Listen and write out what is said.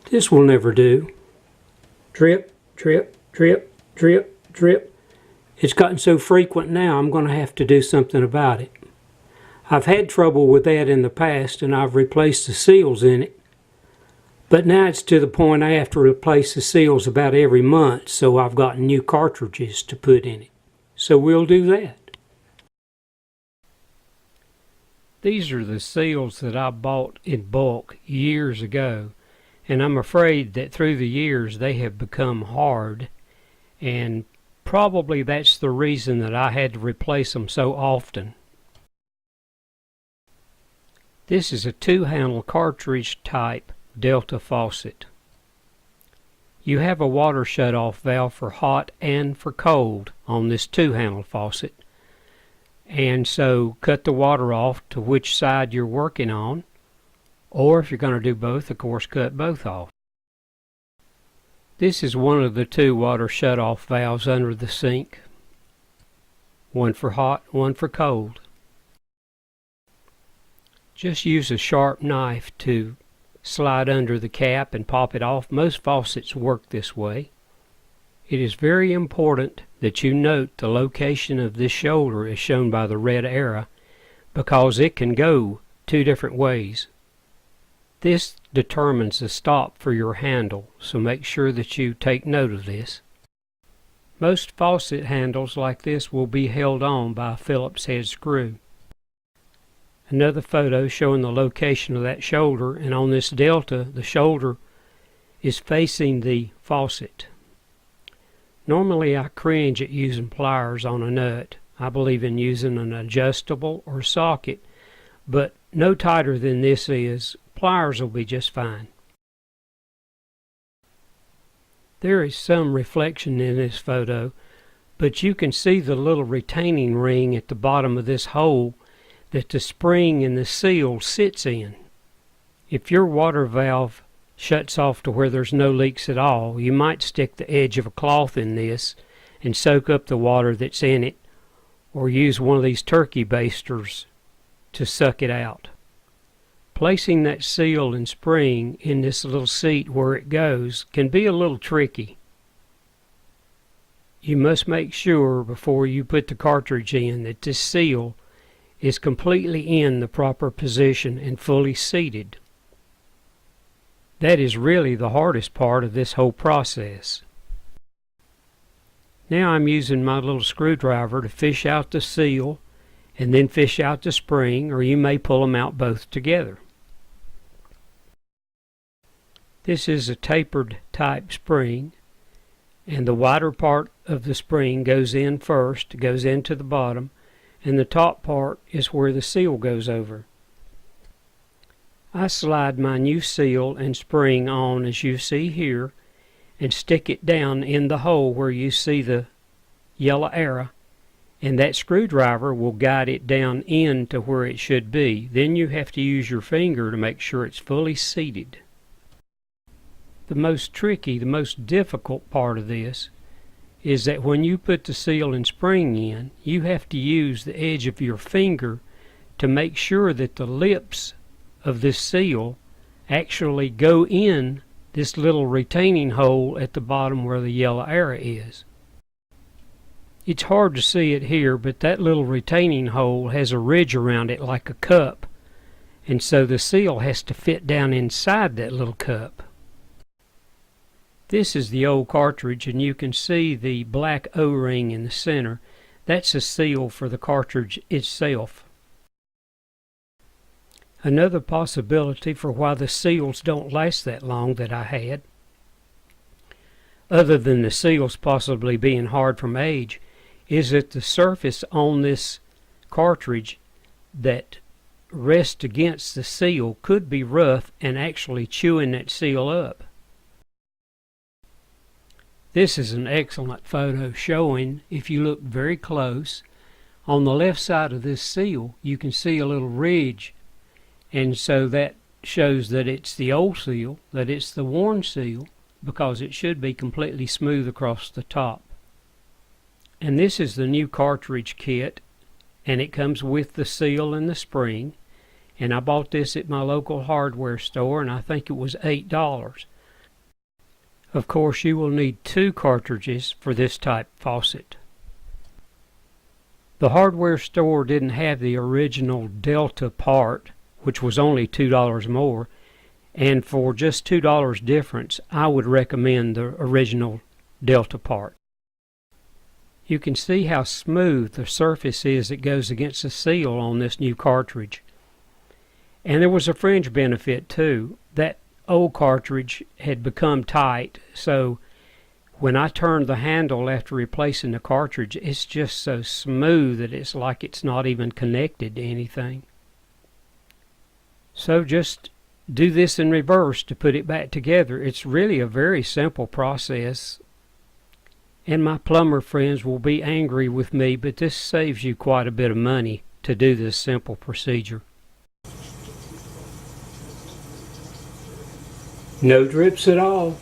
This will never do. Drip, drip, drip, drip, drip. It's gotten so frequent now I'm going to have to do something about it. I've had trouble with that in the past and I've replaced the seals in it. But now it's to the point I have to replace the seals about every month, so I've got new cartridges to put in it. So we'll do that. These are the seals that I bought in bulk years ago, and I'm afraid that through the years they have become hard, and probably that's the reason that I had to replace them so often. This is a 2-handle cartridge type Delta faucet. You have a water shut-off valve for hot and for cold on this 2-handle faucet, and so cut the water off to which side you're working on, or if you're going to do both, of course, cut both off. This is one of the 2 water shut-off valves under the sink, one for hot, one for cold. Just use a sharp knife to slide under the cap and pop it off. Most faucets work this way. It is very important that you note the location of this shoulder as shown by the red arrow, because it can go 2 different ways. This determines the stop for your handle, so make sure that you take note of this. Most faucet handles like this will be held on by a Phillips head screw. Another photo showing the location of that shoulder, and on this Delta the shoulder is facing the faucet. Normally I cringe at using pliers on a nut. I believe in using an adjustable or socket, but no tighter than this is. Pliers will be just fine. There is some reflection in this photo, but you can see the little retaining ring at the bottom of this hole that the spring and the seal sits in. If your water valve shuts off to where there's no leaks at all, you might stick the edge of a cloth in this and soak up the water that's in it, or use one of these turkey basters to suck it out. Placing that seal and spring in this little seat where it goes can be a little tricky. You must make sure before you put the cartridge in that this seal is completely in the proper position and fully seated. That is really the hardest part of this whole process. Now I'm using my little screwdriver to fish out the seal and then fish out the spring, or you may pull them out both together. This is a tapered type spring, and the wider part of the spring goes in first, goes into the bottom, and the top part is where the seal goes over. I slide my new seal and spring on as you see here and stick it down in the hole where you see the yellow arrow, and that screwdriver will guide it down in to where it should be. Then you have to use your finger to make sure it's fully seated. The most tricky, the most difficult part of this is that when you put the seal and spring in, you have to use the edge of your finger to make sure that the lips of this seal actually go in this little retaining hole at the bottom where the yellow arrow is. It's hard to see it here, but that little retaining hole has a ridge around it like a cup, and so the seal has to fit down inside that little cup. This is the old cartridge, and you can see the black O-ring in the center. That's a seal for the cartridge itself. Another possibility for why the seals don't last that long that I had, other than the seals possibly being hard from age, is that the surface on this cartridge that rests against the seal could be rough and actually chewing that seal up. This is an excellent photo showing, if you look very close, on the left side of this seal you can see a little ridge, and so that shows that it's the old seal, that it's the worn seal, because it should be completely smooth across the top. And this is the new cartridge kit, and it comes with the seal and the spring, and I bought this at my local hardware store, and I think it was $8. Of course, you will need 2 cartridges for this type faucet. The hardware store didn't have the original Delta part, which was only $2 more, and for just $2 difference, I would recommend the original Delta part. You can see how smooth the surface is that goes against the seal on this new cartridge. And there was a fringe benefit too. That old cartridge had become tight, so when I turned the handle after replacing the cartridge, it's just so smooth that it's like it's not even connected to anything. So just do this in reverse to put it back together. It's really a very simple process, and my plumber friends will be angry with me, but this saves you quite a bit of money to do this simple procedure. No drips at all.